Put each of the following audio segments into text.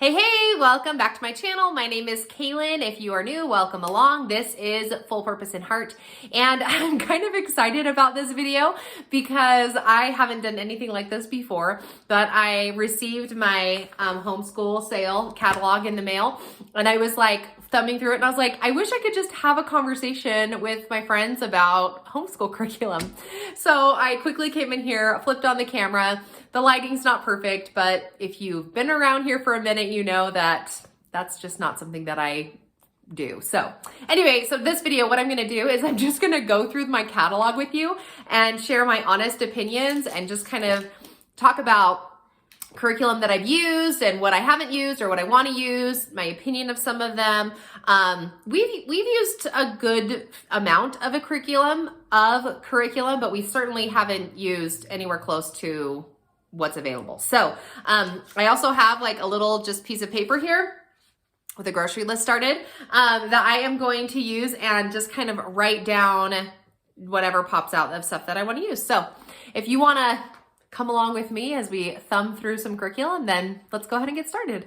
Hey, welcome back to my channel. My name is Kaylin. If you are new, welcome along. This is Full Purpose in Heart, and I'm kind of excited about this video because I haven't done anything like this before, but I received my homeschool sale catalog in the mail, and I was like thumbing through it, and I was like, I wish I could just have a conversation with my friends about homeschool curriculum. So I quickly came in here, flipped on the camera. The lighting's not perfect, but if you've been around here for a minute, you know that that's just not something that I do. So anyway, so this video, what I'm gonna do is I'm just gonna go through my catalog with you and share my honest opinions and just kind of talk about curriculum that I've used and what I haven't used or what I want to use, my opinion of some of them. We've used a good amount of a curriculum, but we certainly haven't used anywhere close to what's available. So I also have like a little just piece of paper here with a grocery list started that I am going to use and just kind of write down whatever pops out of stuff that I want to use. So if you want to come along with me as we thumb through some curriculum, then let's go ahead and get started.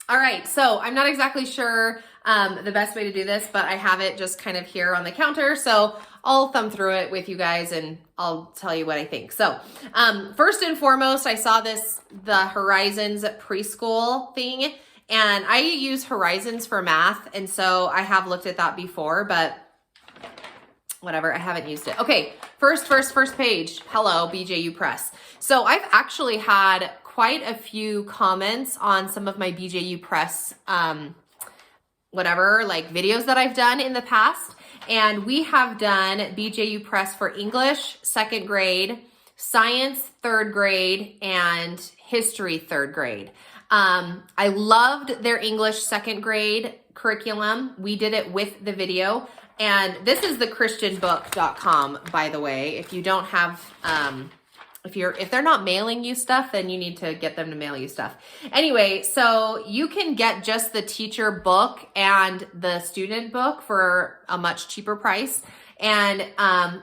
All right, so I'm not exactly sure the best way to do this, but I have it just kind of here on the counter. So I'll thumb through it with you guys and I'll tell you what I think. So first and foremost, I saw the Horizons preschool thing, and I use Horizons for math. And so I have looked at that before, but whatever, I haven't used it. Okay, first page. Hello, BJU Press. So I've actually had quite a few comments on some of my BJU Press, like videos that I've done in the past. And we have done BJU Press for English, 2nd grade, Science, 3rd grade, and History, 3rd grade. I loved their English 2nd grade curriculum. We did it with the video. And this is the christianbook.com, by the way. If you don't have, if they're not mailing you stuff, then you need to get them to mail you stuff. Anyway, so you can get just the teacher book and the student book for a much cheaper price. And,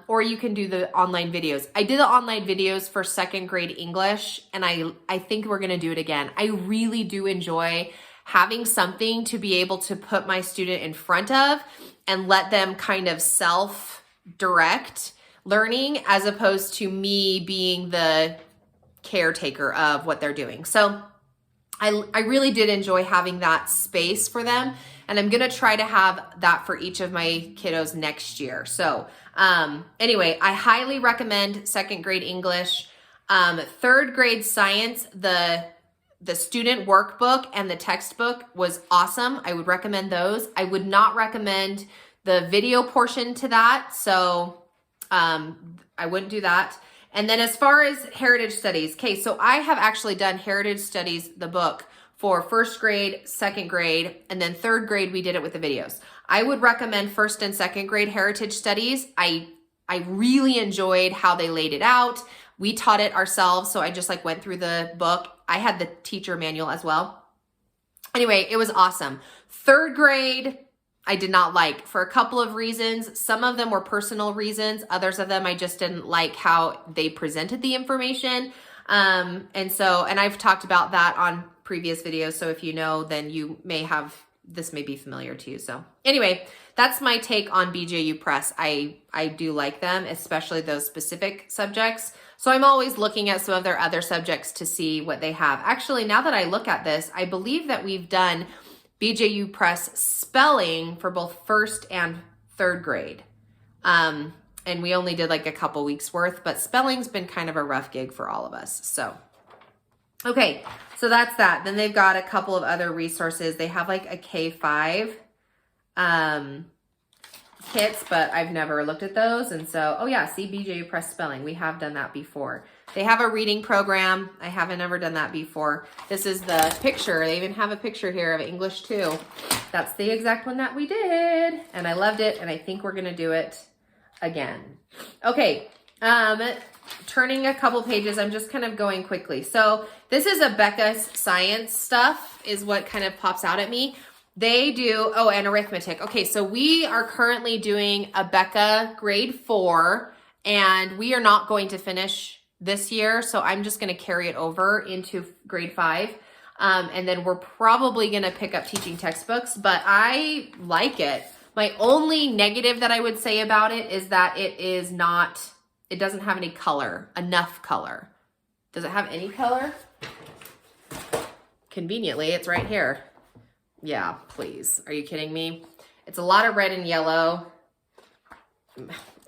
or you can do the online videos. I did the online videos for 2nd grade English, and I think we're going to do it again. I really do enjoy having something to be able to put my student in front of and let them kind of self-direct learning as opposed to me being the caretaker of what they're doing. So I really did enjoy having that space for them, and I'm going to try to have that for each of my kiddos next year. So anyway, I highly recommend 2nd grade English, 3rd grade Science, the student workbook and the textbook was awesome. I would recommend those. I would not recommend the video portion to that. So I wouldn't do that. And then as far as Heritage Studies, okay, so I have actually done Heritage Studies, the book, for 1st grade, 2nd grade, and then 3rd grade, we did it with the videos. I would recommend 1st and 2nd grade Heritage Studies. I really enjoyed how they laid it out. We taught it ourselves, so I just like went through the book. I had the teacher manual as well. Anyway, it was awesome. 3rd grade, I did not like for a couple of reasons. Some of them were personal reasons. Others of them, I just didn't like how they presented the information. And I've talked about that on previous videos. So if you know, then this may be familiar to you. So anyway, that's my take on BJU Press. I do like them, especially those specific subjects. So I'm always looking at some of their other subjects to see what they have. Actually, now that I look at this, I believe that we've done BJU Press spelling for both 1st and 3rd grade. And we only did like a couple weeks worth, but spelling's been kind of a rough gig for all of us. So, okay, so that's that. Then they've got a couple of other resources. They have like a K-5 kits, but I've never looked at those. And so, oh yeah, see BJU Press spelling. We have done that before. They have a reading program. I haven't ever done that before. This is the picture. They even have a picture here of English 2. That's the exact one that we did. And I loved it. And I think we're going to do it again. Okay. Turning a couple pages. I'm just kind of going quickly. So this is Abeka's science stuff is what kind of pops out at me. They do, oh, and arithmetic. Okay, so we are currently doing Abeka grade 4, and we are not going to finish this year, so I'm just going to carry it over into grade 5. And then we're probably going to pick up teaching textbooks, but I like it. My only negative that I would say about it is that it doesn't have any color, enough color. Does it have any color? Conveniently, it's right here. Yeah, please. Are you kidding me? It's a lot of red and yellow.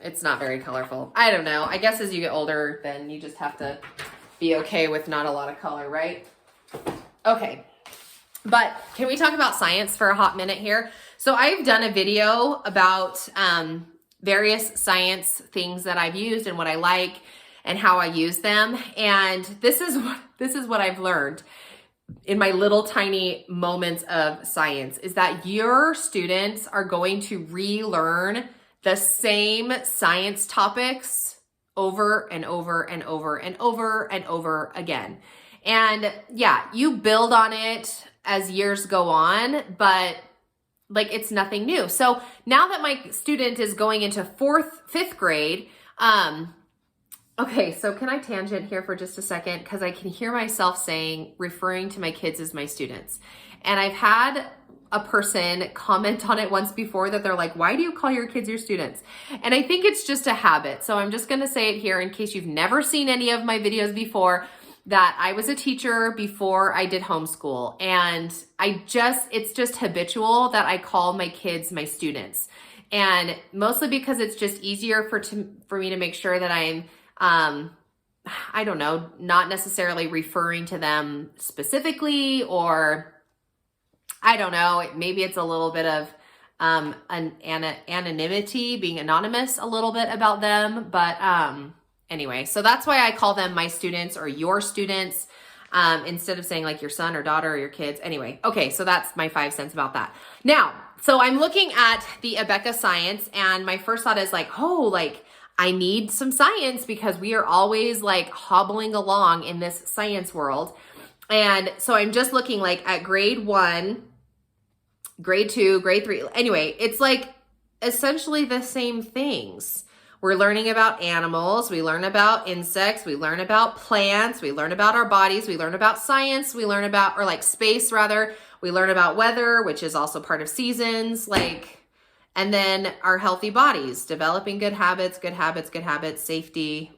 It's not very colorful. I don't know. I guess as you get older, then you just have to be okay with not a lot of color, right? Okay. But can we talk about science for a hot minute here? So I've done a video about various science things that I've used and what I like and how I use them. And this is what I've learned in my little tiny moments of science, is that your students are going to relearn the same science topics over and over and over and over and over again. And yeah, you build on it as years go on, but like it's nothing new. So now that my student is going into 5th grade, okay, so can I tangent here for just a second? Because I can hear myself referring to my kids as my students. And I've had a person comment on it once before that they're like, why do you call your kids your students? And I think it's just a habit. So I'm just going to say it here in case you've never seen any of my videos before, that I was a teacher before I did homeschool. And it's just habitual that I call my kids my students. And mostly because it's just easier for me to make sure that I'm I don't know, not necessarily referring to them specifically, or I don't know, maybe it's a little bit of anonymity, being anonymous a little bit about them. But anyway, so that's why I call them my students or your students, instead of saying like your son or daughter or your kids. Anyway, okay, so that's my 5 cents about that. Now, so I'm looking at the Abeka science, and my first thought is like, oh, like, I need some science because we are always like hobbling along in this science world. And so I'm just looking like at grade 1, grade 2, grade 3. Anyway, it's like essentially the same things. We're learning about animals. We learn about insects. We learn about plants. We learn about our bodies. We learn about science. We learn about, or like space rather. We learn about weather, which is also part of seasons. And then our healthy bodies, developing good habits, safety,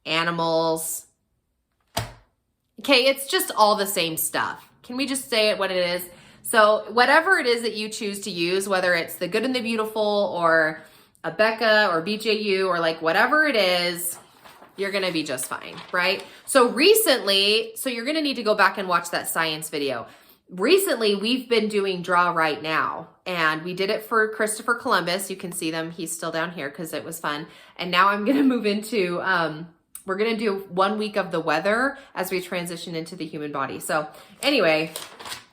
animals. Okay, it's just all the same stuff. Can we just say it what it is? So whatever it is that you choose to use, whether it's the good and the beautiful or Abeka or BJU or like whatever it is, you're going to be just fine, right? So recently, so you're going to need to go back and watch that science video. Recently, we've been doing Draw Right Now, and we did it for Christopher Columbus. You can see them. He's still down here because it was fun. And now I'm going to move into, we're going to do 1 week of the weather as we transition into the human body. So anyway,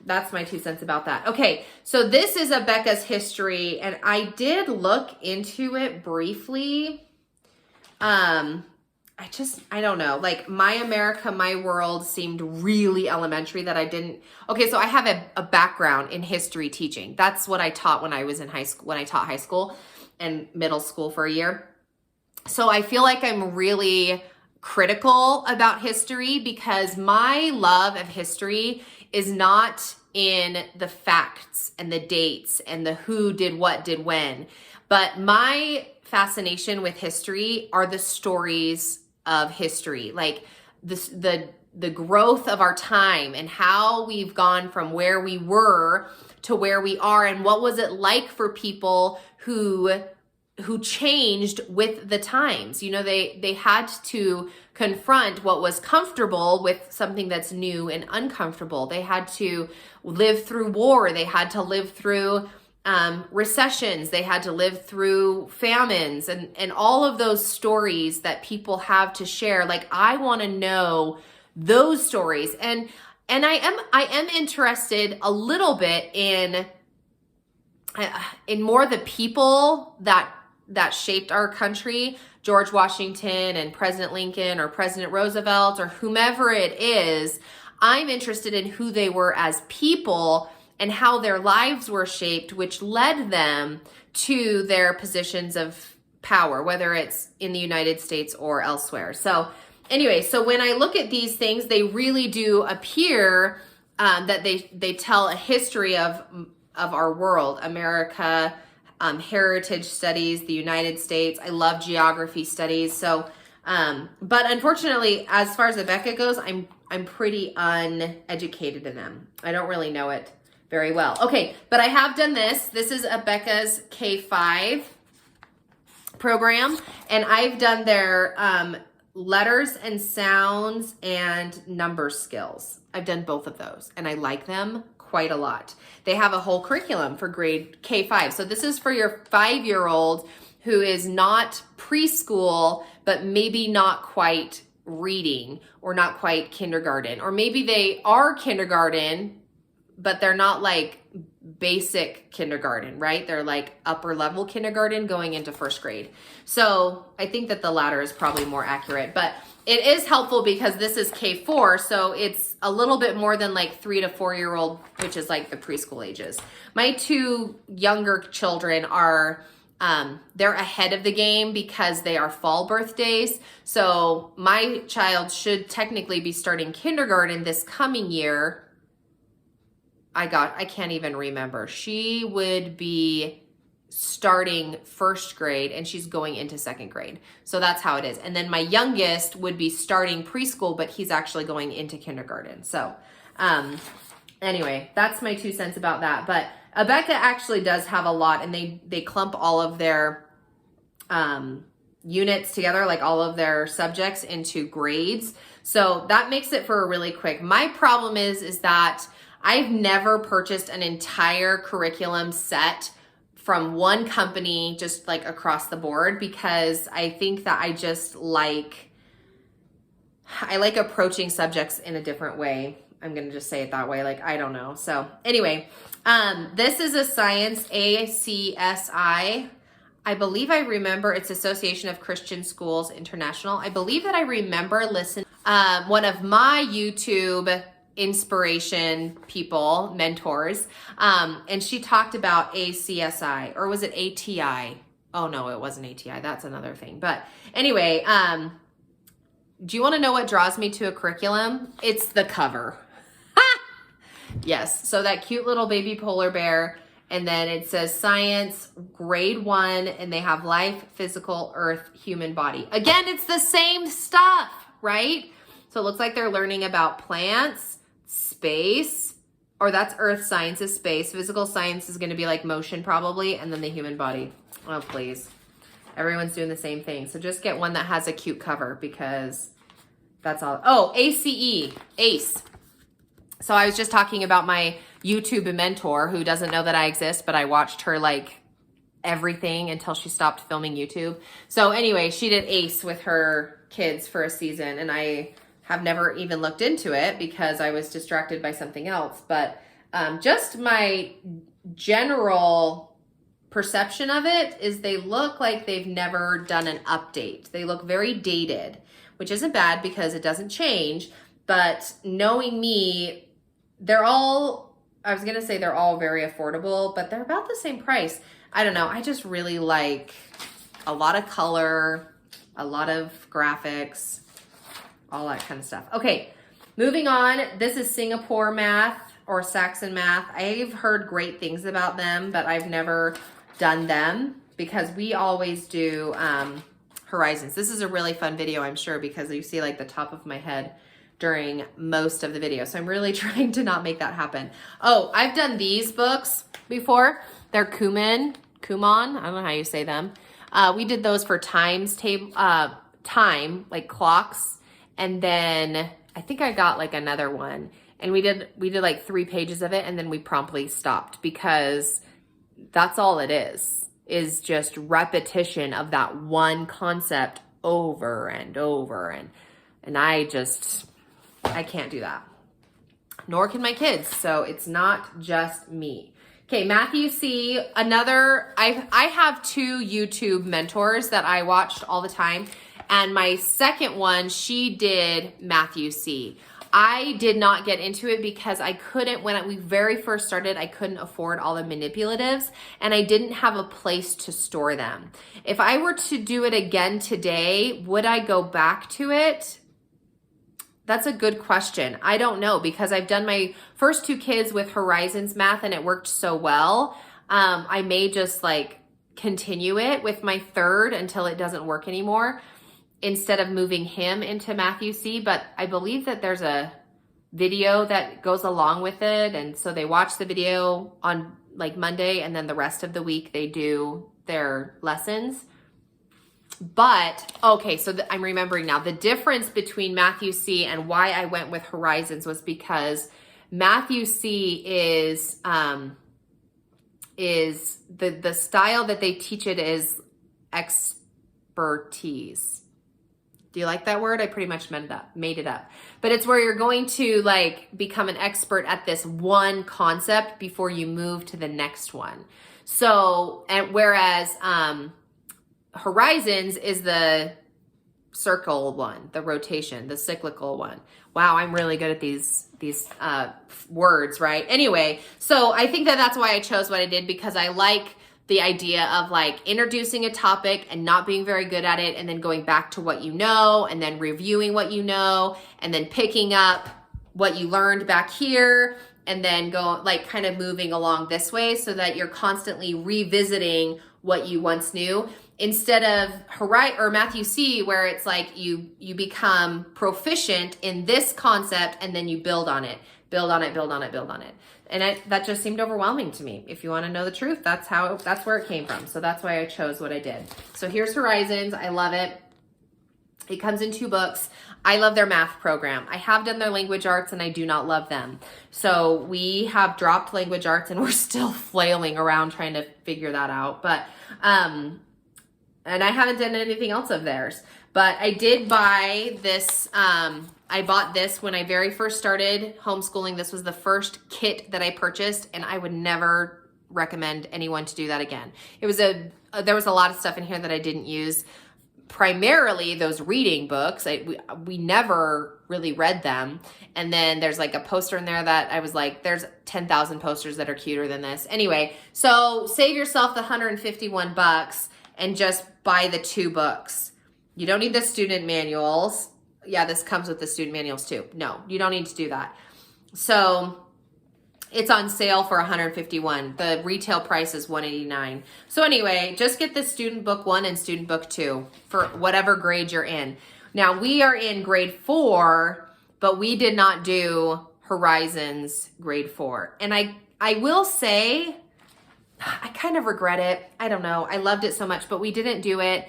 that's my 2 cents about that. Okay, so this is Abeka's history, and I did look into it briefly. I don't know, like My America, My World seemed really elementary that I didn't. Okay, so I have a background in history teaching. That's what I taught when I was in high school, when I taught high school and middle school for a year. So I feel like I'm really critical about history because my love of history is not in the facts and the dates and the who did what did when, but my fascination with history are the stories of history, like the growth of our time and how we've gone from where we were to where we are, and what was it like for people who changed with the times. You know, they had to confront what was comfortable with something that's new and uncomfortable. They had to live through war. They had to live through recessions. They had to live through famines and all of those stories that people have to share. Like, I want to know those stories. And I am interested a little bit in more the people that shaped our country, George Washington and President Lincoln or President Roosevelt or whomever it is. I'm interested in who they were as people and how their lives were shaped, which led them to their positions of power, whether it's in the United States or elsewhere. So anyway, so when I look at these things, they really do appear that they tell a history of our world, America, heritage studies, the United States. I love geography studies. So, but unfortunately, as far as Abeka goes, I'm pretty uneducated in them. I don't really know it very well. Okay, but I have done this. This is Abeka's K5 program, and I've done their letters and sounds and number skills. I've done both of those, and I like them quite a lot. They have a whole curriculum for grade K5. So this is for your 5-year-old who is not preschool, but maybe not quite reading or not quite kindergarten, or maybe they are kindergarten, but they're not like basic kindergarten, right? They're like upper level kindergarten going into 1st grade. So I think that the latter is probably more accurate, but it is helpful because this is K4. So it's a little bit more than like 3 to 4-year-old, which is like the preschool ages. My 2 younger children are, they're ahead of the game because they are fall birthdays. So my child should technically be starting kindergarten this coming year. I can't even remember. She would be starting 1st grade and she's going into 2nd grade. So that's how it is. And then my youngest would be starting preschool, but he's actually going into kindergarten. So anyway, that's my 2 cents about that. But Abeka actually does have a lot, and they clump all of their units together, like all of their subjects into grades. So that makes it for a really quick. My problem is that I've never purchased an entire curriculum set from one company just like across the board, because I think that I like approaching subjects in a different way. I'm going to just say it that way. Like, I don't know. So anyway, this is a science ACSI. I believe I remember it's Association of Christian Schools International. I believe that I remember listening one of my YouTube inspiration people, mentors, and she talked about ACSI, or was it ATI? Oh no, it wasn't ATI. That's another thing. But anyway, do you want to know what draws me to a curriculum? It's the cover. Yes, so that cute little baby polar bear, and then it says science grade 1, and they have life, physical, earth, human body. Again, it's the same stuff, right? So it looks like they're learning about plants, space, or that's earth science is space. Physical science is going to be like motion probably, and then the human body. Oh, please. Everyone's doing the same thing. So just get one that has a cute cover, because that's all. Oh, ACE. So I was just talking about my YouTube mentor who doesn't know that I exist, but I watched her like everything until she stopped filming YouTube. So anyway, she did ACE with her kids for a season, and I have never even looked into it because I was distracted by something else. But just my general perception of it is they look like they've never done an update. They look very dated, which isn't bad because it doesn't change. But knowing me, I was going to say they're all very affordable, but they're about the same price. I don't know. I just really like a lot of color, a lot of graphics, all that kind of stuff. Okay, moving on. This is Singapore math or Saxon math. I've heard great things about them, but I've never done them because we always do Horizons. This is a really fun video, I'm sure, because you see like the top of my head during most of the video. So I'm really trying to not make that happen. Oh, I've done these books before. They're Kumon. I don't know how you say them. We did those for time, like clocks. And then I think I got like another one, and we did like 3 pages of it, and then we promptly stopped because that's all it is just repetition of that one concept over and over. And I can't do that. Nor can my kids. So it's not just me. Okay, Matthew C. I have 2 YouTube mentors that I watched all the time. And my second one, she did Matthew C. I did not get into it because I couldn't, when we very first started, I couldn't afford all the manipulatives and I didn't have a place to store them. If I were to do it again today, would I go back to it? That's a good question. I don't know, because I've done my first 2 kids with Horizons math and it worked so well. I may just like continue it with my 3rd until it doesn't work anymore, instead of moving him into Matthew C. But I believe that there's a video that goes along with it. And so they watch the video on like Monday, and then the rest of the week they do their lessons. But, okay, so I'm remembering now. The difference between Matthew C and why I went with Horizons was because Matthew C is the style that they teach it is expertise. Do you like that word? I pretty much made it up. But it's where you're going to like become an expert at this one concept before you move to the next one. So, and whereas Horizons is the circle one, the rotation, the cyclical one. Wow, I'm really good at these words, right? Anyway, so I think that that's why I chose what I did, because I like the idea of like introducing a topic and not being very good at it, and then going back to what you know, and then reviewing what you know, and then picking up what you learned back here, and then go like kind of moving along this way, so that you're constantly revisiting what you once knew, instead of Matthew C, where it's like you become proficient in this concept and then you build on it. And that just seemed overwhelming to me. If you want to know the truth, that's where it came from. So that's why I chose what I did. So here's Horizons. I love it. It comes in 2 books. I love their math program. I have done their language arts and I do not love them. So we have dropped language arts and we're still flailing around trying to figure that out. But, and I haven't done anything else of theirs. But I did buy this, I bought this when I very first started homeschooling. This was the first kit that I purchased, and I would never recommend anyone to do that again. There was a lot of stuff in here that I didn't use. Primarily those reading books. We never really read them. And then there's like a poster in there that I was like, there's 10,000 posters that are cuter than this. Anyway, so save yourself the $151 and just buy the 2 books. You don't need the student manuals. Yeah, this comes with the student manuals too. No, you don't need to do that. So it's on sale for $151. The retail price is $189. So anyway, just get the student book 1 and student book 2 for whatever grade you're in. Now we are in grade 4, but we did not do Horizons grade 4. And I will say, I kind of regret it. I don't know. I loved it so much, but we didn't do it.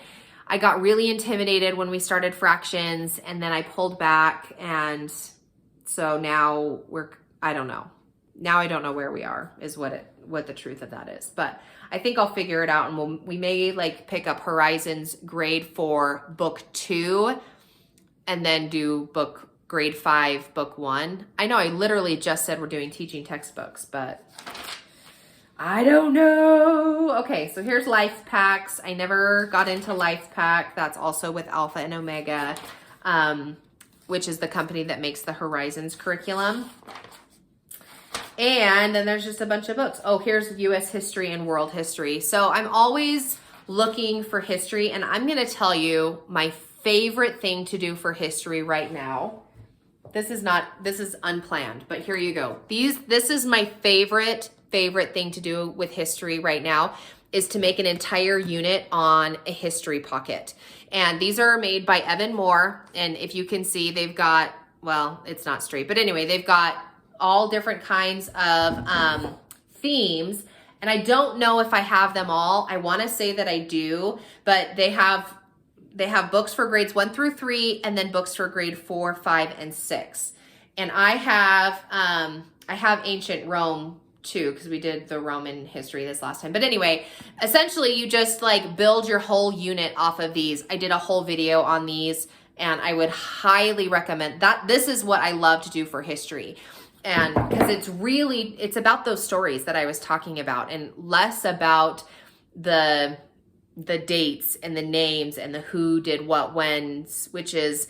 I got really intimidated when we started fractions, and then I pulled back, and so now I don't know. Now I don't know where we are, is what the truth of that is. But I think I'll figure it out, and we may like pick up Horizons grade 4 book 2 and then do grade 5 book 1. I know I literally just said we're doing teaching textbooks, but I don't know. Okay, so here's Life Packs. I never got into Life Pack. That's also with Alpha and Omega, which is the company that makes the Horizons curriculum. And then there's just a bunch of books. Oh, here's U.S. history and world history. So I'm always looking for history, and I'm going to tell you my favorite thing to do for history right now. This is unplanned, but here you go. This is my favorite thing to do with history right now, is to make an entire unit on a history pocket. And these are made by Evan Moore. And if you can see, they've got, well, it's not straight, but anyway, they've got all different kinds of themes. And I don't know if I have them all. I want to say that I do, but they have books for grades 1 through 3, and then books for grade 4, 5, and 6. And I have ancient Rome too, because we did the Roman history this last time. But anyway, essentially you just like build your whole unit off of these. I did a whole video on these, and I would highly recommend that. This is what I love to do for history. And because it's about those stories that I was talking about, and less about the dates and the names and the who did what when, which is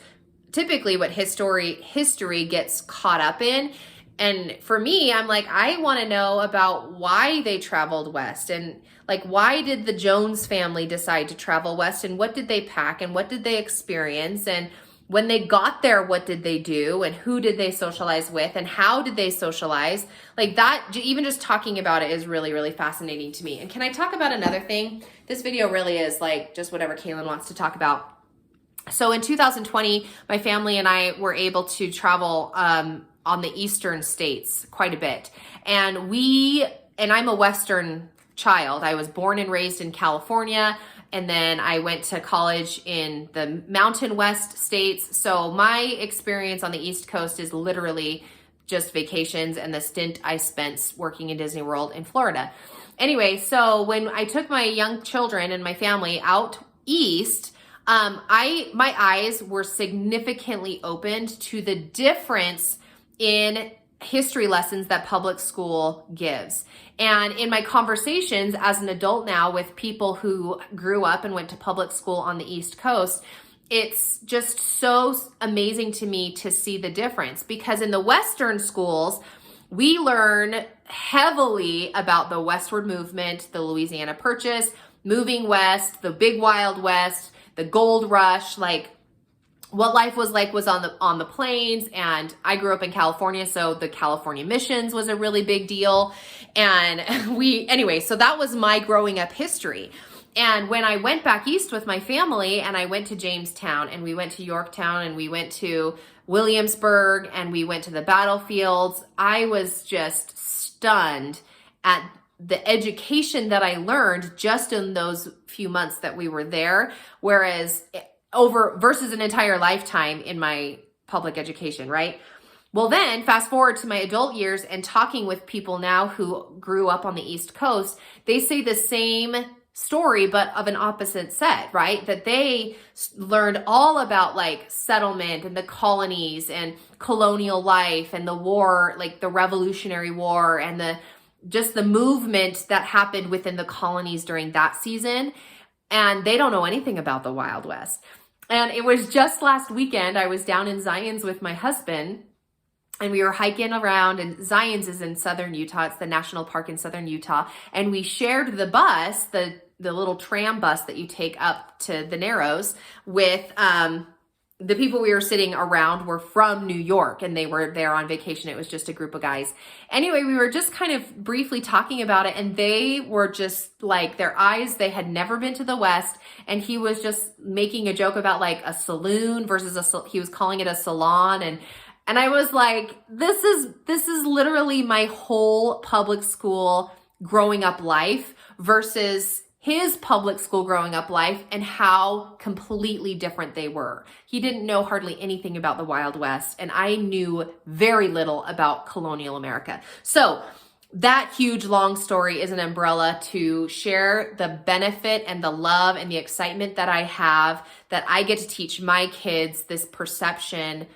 typically what history gets caught up in. And for me, I'm like, I want to know about why they traveled west, and like, why did the Jones family decide to travel west, and what did they pack, and what did they experience, and when they got there, what did they do, and who did they socialize with, and how did they socialize? Like that, even just talking about it is really, really fascinating to me. And can I talk about another thing? This video really is like just whatever Kaylin wants to talk about. So in 2020, my family and I were able to travel on the eastern states quite a bit. And I'm a Western child. I was born and raised in California, and then I went to college in the Mountain West states. So my experience on the East Coast is literally just vacations and the stint I spent working in Disney World in Florida. Anyway, so when I took my young children and my family out east, my eyes were significantly opened to the difference in history lessons that public school gives. And in my conversations as an adult now with people who grew up and went to public school on the East Coast, it's just so amazing to me to see the difference, because in the Western schools, we learn heavily about the westward movement, the Louisiana Purchase, moving west, the big Wild West, the gold rush, like what life was like was on the plains. And I grew up in California, so the California missions was a really big deal. And so that was my growing up history. And when I went back east with my family, and I went to Jamestown, and we went to Yorktown, and we went to Williamsburg, and we went to the battlefields, I was just stunned at the education that I learned just in those few months that we were there, whereas versus an entire lifetime in my public education, right? Well, then fast forward to my adult years and talking with people now who grew up on the East Coast, they say the same story, but of an opposite set, right? That they learned all about like settlement and the colonies and colonial life and the war, like the Revolutionary War, and just the movement that happened within the colonies during that season. And they don't know anything about the Wild West. And it was just last weekend, I was down in Zions with my husband, and we were hiking around, and Zions is in southern Utah. It's the national park in southern Utah. And we shared the bus, the little tram bus that you take up to the Narrows, with the people we were sitting around were from New York, and they were there on vacation. It was just a group of guys. Anyway, we were just kind of briefly talking about it, and they were just like, their eyes, they had never been to the West. And he was just making a joke about like a saloon versus he was calling it a salon. And I was like, this is literally my whole public school growing up life versus his public school growing up life, and how completely different they were. He didn't know hardly anything about the Wild West, and I knew very little about colonial America. So that huge long story is an umbrella to share the benefit and the love and the excitement that I have, that I get to teach my kids this perspective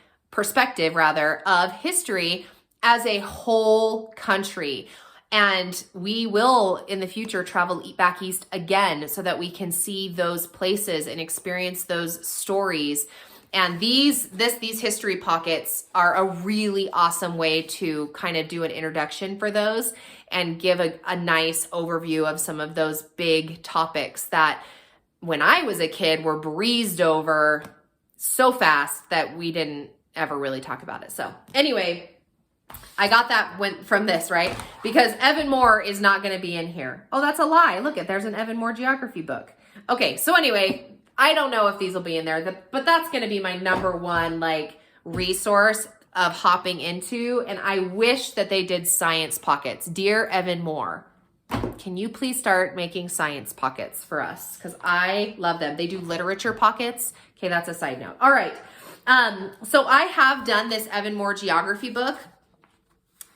of history as a whole country. And we will, in the future, travel back east again so that we can see those places and experience those stories. And these history pockets are a really awesome way to kind of do an introduction for those and give a nice overview of some of those big topics that when I was a kid were breezed over so fast that we didn't ever really talk about it. So anyway, I got that from this, right? Because Evan Moore is not going to be in here. Oh, that's a lie. Look, there's an Evan Moore geography book. Okay, so anyway, I don't know if these will be in there, but that's going to be my number one like resource of hopping into. And I wish that they did science pockets. Dear Evan Moore, can you please start making science pockets for us? Because I love them. They do literature pockets. Okay, that's a side note. All right. So I have done this Evan Moore geography book.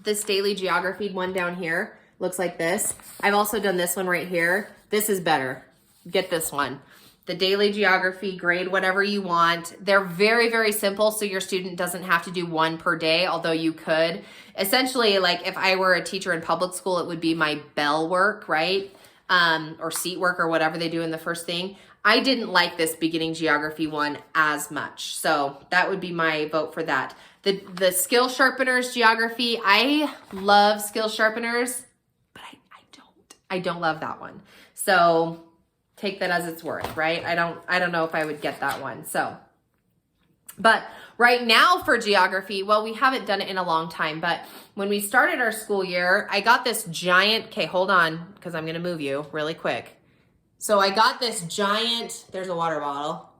This daily geography one down here looks like this. I've also done this one right here. This is better. Get this one. The daily geography, grade whatever you want. They're very, very simple, so your student doesn't have to do one per day, although you could. Essentially, like if I were a teacher in public school, it would be my bell work, right? Or seat work or whatever they do in the first thing. I didn't like this beginning geography one as much. So that would be my vote for that. The skill sharpeners geography, I love skill sharpeners, but I don't love that one. So take that as it's worth, right? I don't know if I would get that one. So, but right now for geography, well, we haven't done it in a long time, but when we started our school year, I got this giant, okay, hold on, because I'm going to move you really quick. So I got this giant, there's a water bottle,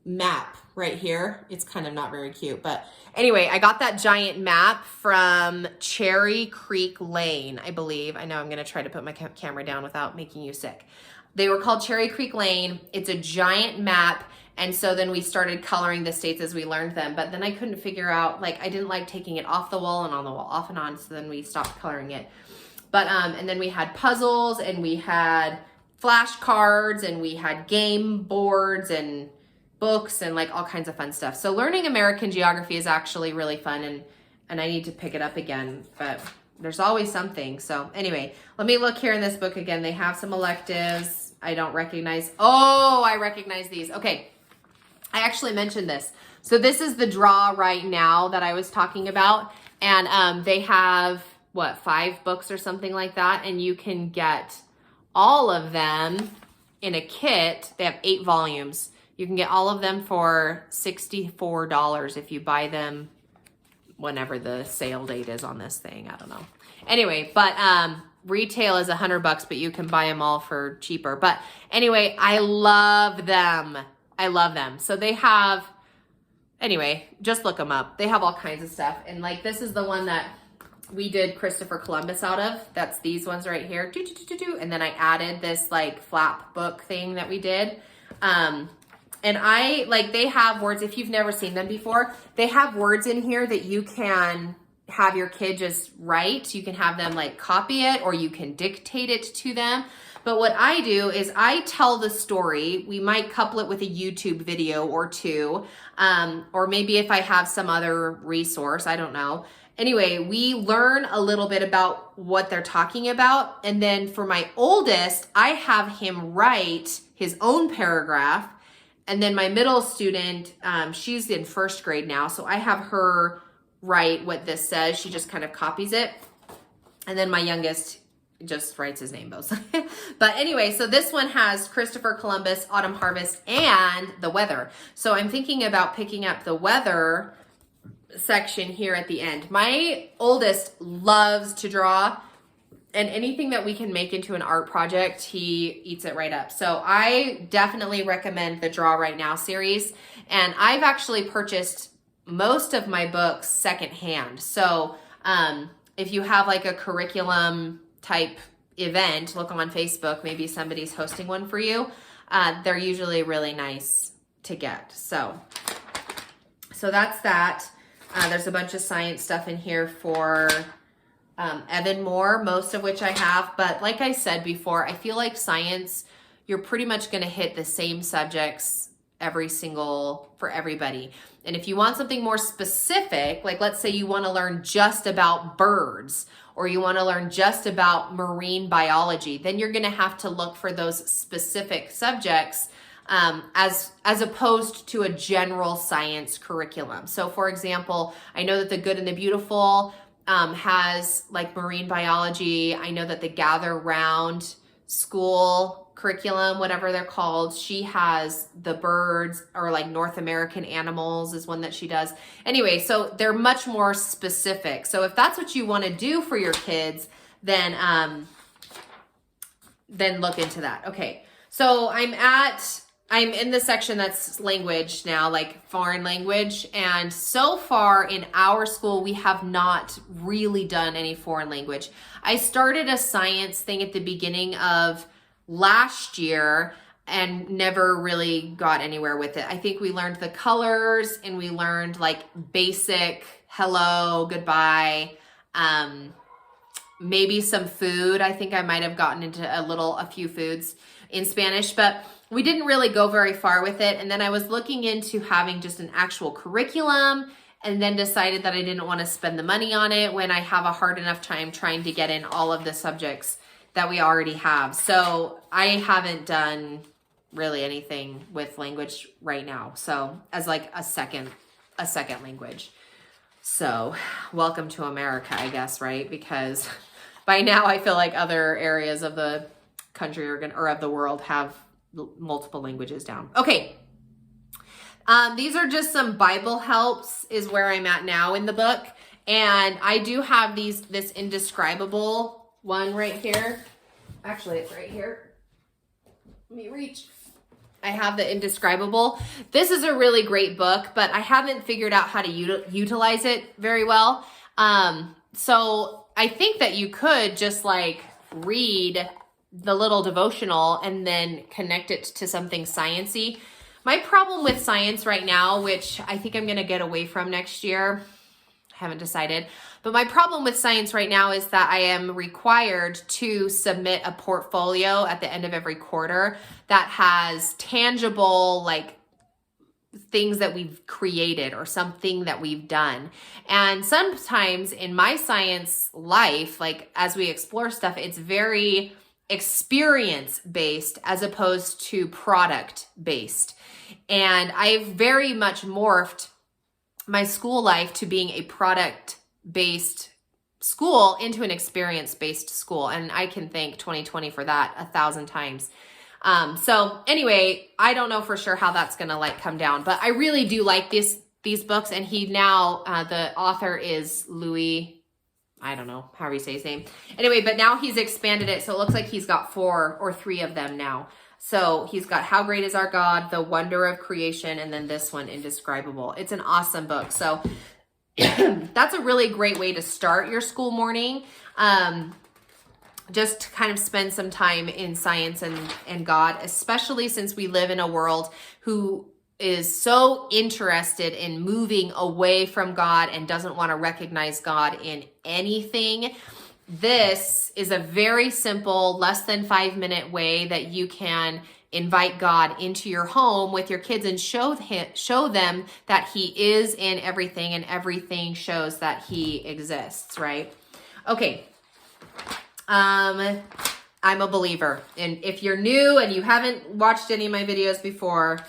map right here. It's kind of not very cute, but anyway, I got that giant map from Cherry Creek Lane, I believe. I know I'm going to try to put my camera down without making you sick. They were called Cherry Creek Lane. It's a giant map. And so then we started coloring the states as we learned them. But then I couldn't figure out, like, I didn't like taking it off the wall and on the wall, off and on. So then we stopped coloring it. But, and then we had puzzles and we had flashcards and we had game boards and books and like all kinds of fun stuff. So learning American geography is actually really fun, and I need to pick it up again, but there's always something. So anyway, let me look here in this book again. They have some electives. I don't recognize. Oh, I recognize these. Okay. I actually mentioned this. So this is the draw right now that I was talking about. And they have, what, 5 books or something like that. And you can get all of them in a kit. They have 8 volumes. You can get all of them for $64 if you buy them whenever the sale date is on this thing. I don't know. Anyway, but retail is $100, but you can buy them all for cheaper. But anyway, I love them. I love them. So they have, anyway, just look them up. They have all kinds of stuff. And like, this is the one that we did Christopher Columbus out of. That's these ones right here. And then I added this like flap book thing that we did. And I, like, they have words, if you've never seen them before, they have words in here that you can have your kid just write. You can have them like copy it, or you can dictate it to them. But what I do is I tell the story. We might couple it with a YouTube video or two, or maybe if I have some other resource, I don't know. Anyway, we learn a little bit about what they're talking about. And then for my oldest, I have him write his own paragraph. And then my middle student, she's in 1st grade now. So I have her write what this says. She just kind of copies it. And then my youngest just writes his name both. But anyway, so this one has Christopher Columbus, autumn harvest, and the weather. So I'm thinking about picking up the weather section here at the end. My oldest loves to draw, and anything that we can make into an art project, he eats it right up. So I definitely recommend the Draw Right Now series. And I've actually purchased most of my books secondhand. So if you have like a curriculum type event, look on Facebook, maybe somebody's hosting one for you. They're usually really nice to get. So that's that. There's a bunch of science stuff in here for Evan Moore, most of which I have. But like I said before, I feel like science, you're pretty much going to hit the same subjects for everybody. And if you want something more specific, like let's say you want to learn just about birds, or you want to learn just about marine biology, then you're going to have to look for those specific subjects as opposed to a general science curriculum. So for example, I know that the Good and the Beautiful has like marine biology. I know that the Gather Round school curriculum, whatever they're called, she has the birds, or like North American animals is one that she does. Anyway, so they're much more specific. So if that's what you want to do for your kids, then look into that. Okay. So I'm in the section that's language now, like foreign language. And so far in our school, we have not really done any foreign language. I started a science thing at the beginning of last year and never really got anywhere with it. I think we learned the colors and we learned like basic hello, goodbye, maybe some food. I think I might have gotten into a few foods in Spanish, but we didn't really go very far with it. And then I was looking into having just an actual curriculum, and then decided that I didn't want to spend the money on it when I have a hard enough time trying to get in all of the subjects that we already have. So I haven't done really anything with language right now. So as like a second language. So welcome to America, I guess, right? Because by now I feel like other areas of the country or of the world have multiple languages down. Okay. These are just some Bible helps is where I'm at now in the book. And I do have this indescribable one right here. Actually, it's right here. Let me reach. I have the indescribable. This is a really great book, but I haven't figured out how to utilize it very well. So I think that you could just like read the little devotional and then connect it to something sciencey. My problem with science right now, which I think I'm going to get away from next year, I haven't decided, but my problem with science right now is that I am required to submit a portfolio at the end of every quarter that has tangible, like, things that we've created or something that we've done. And sometimes in my science life, like as we explore stuff, it's very experience based as opposed to product based. And I've very much morphed my school life to being a product based school into an experience based school. And I can thank 2020 for that 1,000 times. So anyway, I don't know for sure how that's going to like come down, but I really do like these books. And he now, the author is Louis, I don't know, however you say his name. Anyway, but now he's expanded it. So it looks like he's got 4 or 3 of them now. So he's got How Great Is Our God, The Wonder of Creation, and then this one, Indescribable. It's an awesome book. So that's a really great way to start your school morning. Just to kind of spend some time in science and God, especially since we live in a world who is so interested in moving away from God and doesn't want to recognize God in anything. This is a very simple, less than 5-minute way that you can invite God into your home with your kids and show them that he is in everything and everything shows that he exists, right? Okay. I'm a believer. And if you're new and you haven't watched any of my videos before,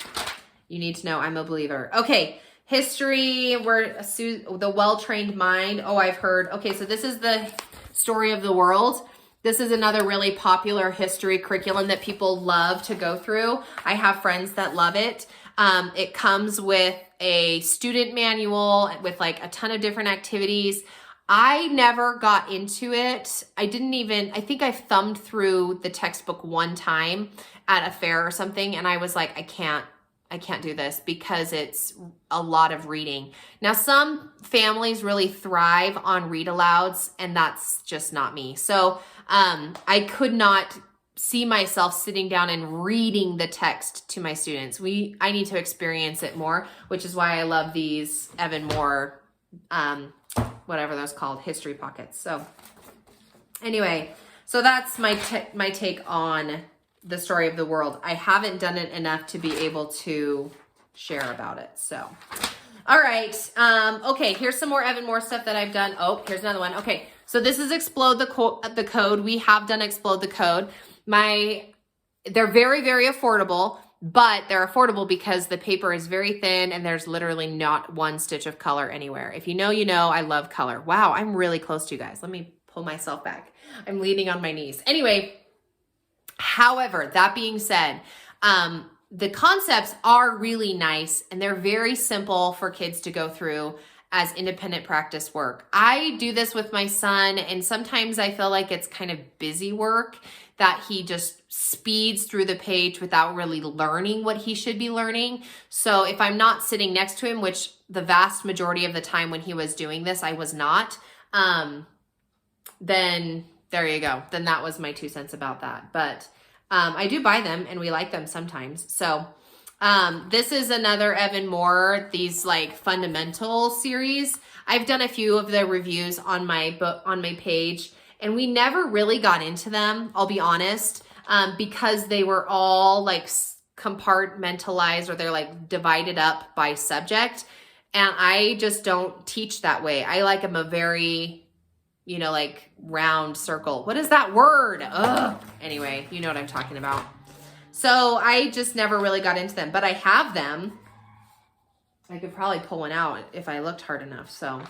you need to know I'm a believer. Okay. History, the well-trained mind. Oh, I've heard. Okay. So this is the story of the world. This is another really popular history curriculum that people love to go through. I have friends that love it. It comes with a student manual with like a ton of different activities. I never got into it. I think I thumbed through the textbook one time at a fair or something. And I was like, I can't do this because it's a lot of reading. Now, some families really thrive on read alouds, and that's just not me. So I could not see myself sitting down and reading the text to my students. I need to experience it more, which is why I love these Evan Moore, whatever those called, history pockets. So anyway, so that's my take on the story of the world. I haven't done it enough to be able to share about it. So, all right. Okay. Here's some more Evan Moore stuff that I've done. Oh, here's another one. Okay. So this is Explode the Code. We have done Explode the Code. They're very, very affordable, but they're affordable because the paper is very thin and there's literally not one stitch of color anywhere. If you know, you know, I love color. Wow. I'm really close to you guys. Let me pull myself back. I'm leaning on my knees. Anyway, however, that being said, the concepts are really nice and they're very simple for kids to go through as independent practice work. I do this with my son, and sometimes I feel like it's kind of busy work that he just speeds through the page without really learning what he should be learning. So if I'm not sitting next to him, which the vast majority of the time when he was doing this, I was not, then there you go. Then that was my 2 cents about that. But I do buy them and we like them sometimes. So this is another Evan Moore, these like fundamental series. I've done a few of the reviews on my book, on my page, and we never really got into them, I'll be honest, because they were all like compartmentalized, or they're like divided up by subject. And I just don't teach that way. I like them a very, like round circle. What is that word? Ugh. Anyway, you know what I'm talking about. So I just never really got into them, but I have them. I could probably pull one out if I looked hard enough. So,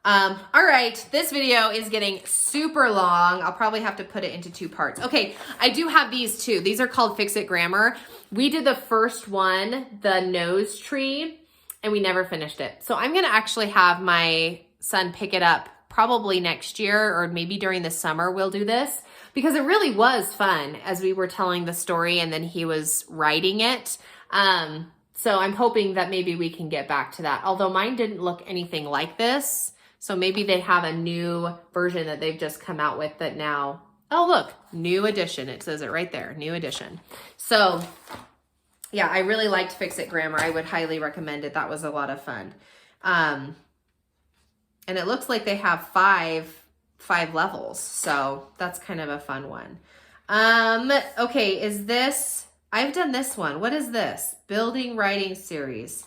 all right, this video is getting super long. I'll probably have to put it into 2 parts. Okay, I do have these too. These are called Fix It Grammar. We did the first one, the nose tree, and we never finished it. So I'm gonna actually have my son pick it up probably next year, or maybe during the summer we'll do this, because it really was fun as we were telling the story and then he was writing it. So I'm hoping that maybe we can get back to that. Although mine didn't look anything like this. So maybe they have a new version that they've just come out with that now, oh look, new edition. It says it right there, new edition. So yeah, I really liked Fix It Grammar. I would highly recommend it. That was a lot of fun. And it looks like they have five levels. So that's kind of a fun one. Okay, is this, I've done this one. What is this? Building Writing Series.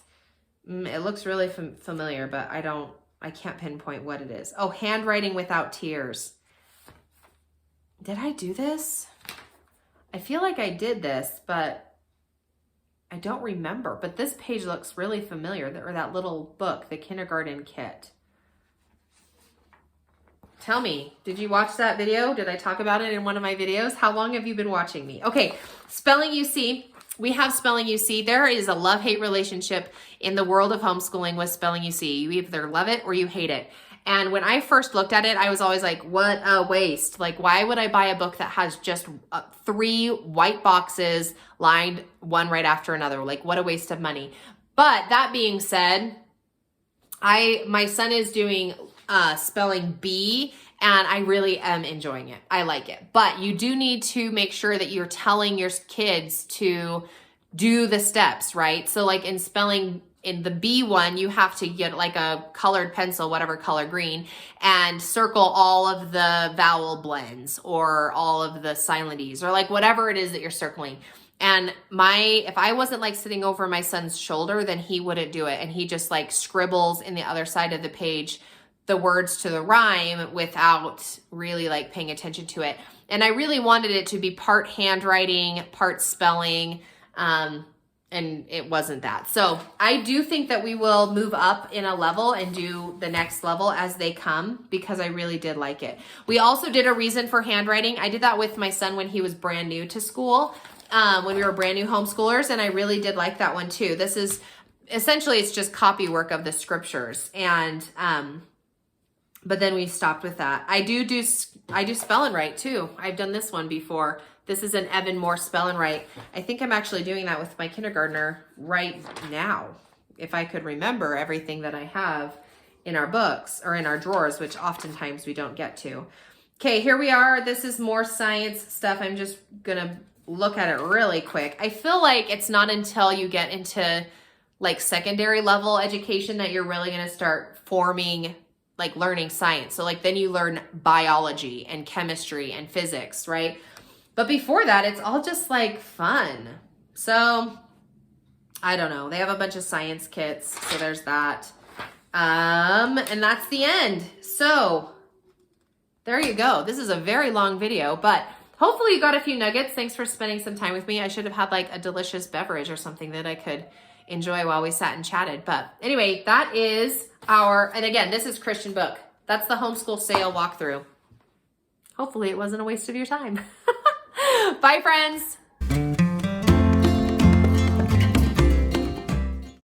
It looks really familiar, but I can't pinpoint what it is. Oh, Handwriting Without Tears. Did I do this? I feel like I did this, but I don't remember. But this page looks really familiar, or that little book, the kindergarten kit. Tell me, did you watch that video? Did I talk about it in one of my videos? How long have you been watching me? Okay, Spelling UC. We have Spelling UC. There is a love-hate relationship in the world of homeschooling with Spelling UC. You either love it or you hate it. And when I first looked at it, I was always like, what a waste. Like, why would I buy a book that has just 3 white boxes lined one right after another? Like, what a waste of money. But that being said, my son is doing spelling bee, and I really am enjoying it. I like it. But you do need to make sure that you're telling your kids to do the steps, right? So like in spelling, in the B one, you have to get like a colored pencil, whatever color, green, and circle all of the vowel blends or all of the silent E's or like whatever it is that you're circling. And if I wasn't like sitting over my son's shoulder, then he wouldn't do it. And he just like scribbles in the other side of the page the words to the rhyme without really like paying attention to it. And I really wanted it to be part handwriting, part spelling, and it wasn't that. So I do think that we will move up in a level and do the next level as they come, because I really did like it. We also did a reason for handwriting. I did that with my son when he was brand new to school, when we were brand new homeschoolers, and I really did like that one too. This is essentially, it's just copy work of the scriptures, and but then we stopped with that. I do spell and write too. I've done this one before. This is an Evan Moore spell and write. I think I'm actually doing that with my kindergartner right now, if I could remember everything that I have in our books or in our drawers, which oftentimes we don't get to. Okay, here we are. This is more science stuff. I'm just gonna look at it really quick. I feel like it's not until you get into like secondary level education that you're really gonna start forming, like learning science. So like then you learn biology and chemistry and physics, right? But before that, it's all just like fun. So I don't know. They have a bunch of science kits. So there's that. And that's the end. So there you go. This is a very long video, but hopefully you got a few nuggets. Thanks for spending some time with me. I should have had like a delicious beverage or something that I could enjoy while we sat and chatted. But anyway, that is and again, this is Christian book. That's the homeschool sale walkthrough. Hopefully it wasn't a waste of your time. Bye, friends.